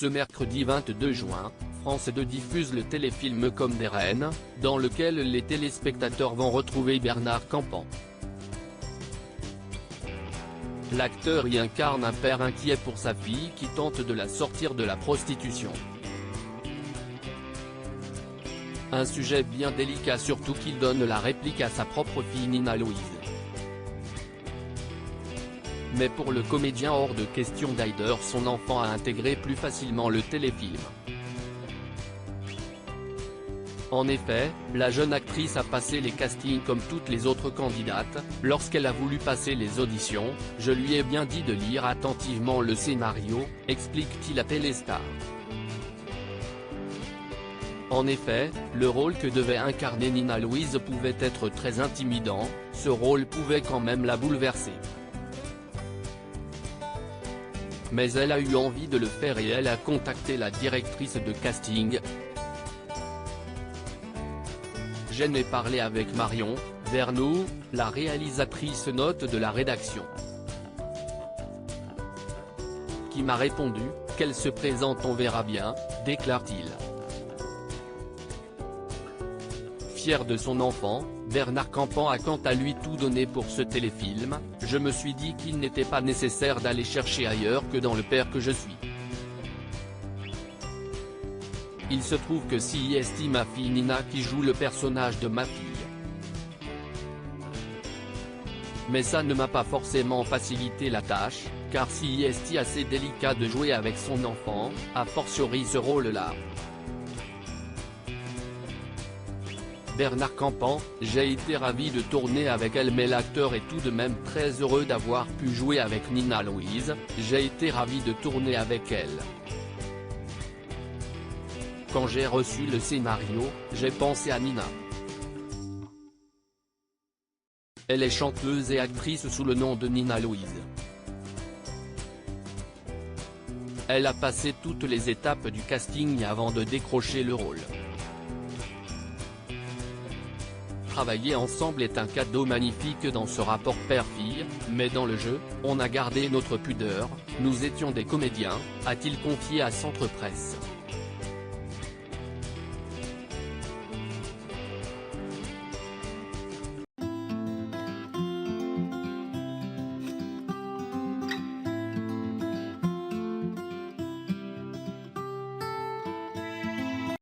Ce mercredi 22 juin, France 2 diffuse le téléfilm Comme des reines, dans lequel les téléspectateurs vont retrouver Bernard Campan. L'acteur y incarne un père inquiet pour sa fille qui tente de la sortir de la prostitution. Un sujet bien délicat, surtout qu'il donne la réplique à sa propre fille Nina Louise. Mais pour le comédien, hors de question d'aider son enfant à intégrer plus facilement le téléfilm. En effet, la jeune actrice a passé les castings comme toutes les autres candidates. Lorsqu'elle a voulu passer les auditions, je lui ai bien dit de lire attentivement le scénario, explique-t-il à Téléstar. En effet, le rôle que devait incarner Nina Louise pouvait être très intimidant, ce rôle pouvait quand même la bouleverser. Mais elle a eu envie de le faire et elle a contacté la directrice de casting. Je n'ai parlé avec Marion Vernou, la réalisatrice note de la rédaction, qui m'a répondu qu'elle se présente, on verra bien, déclare-t-il. Fier de son enfant, Bernard Campan a quant à lui tout donné pour ce téléfilm. Je me suis dit qu'il n'était pas nécessaire d'aller chercher ailleurs que dans le père que je suis. Il se trouve que c'est ma fille Nina qui joue le personnage de ma fille. Mais ça ne m'a pas forcément facilité la tâche, car c'est assez délicat de jouer avec son enfant, a fortiori ce rôle-là. Bernard Campan, j'ai été ravi de tourner avec elle, mais l'acteur est tout de même très heureux d'avoir pu jouer avec Nina Louise, j'ai été ravi de tourner avec elle. Quand j'ai reçu le scénario, j'ai pensé à Nina. Elle est chanteuse et actrice sous le nom de Nina Louise. Elle a passé toutes les étapes du casting avant de décrocher le rôle. Travailler ensemble est un cadeau magnifique dans ce rapport père-fille, mais dans le jeu, on a gardé notre pudeur, nous étions des comédiens, a-t-il confié à Centre Presse.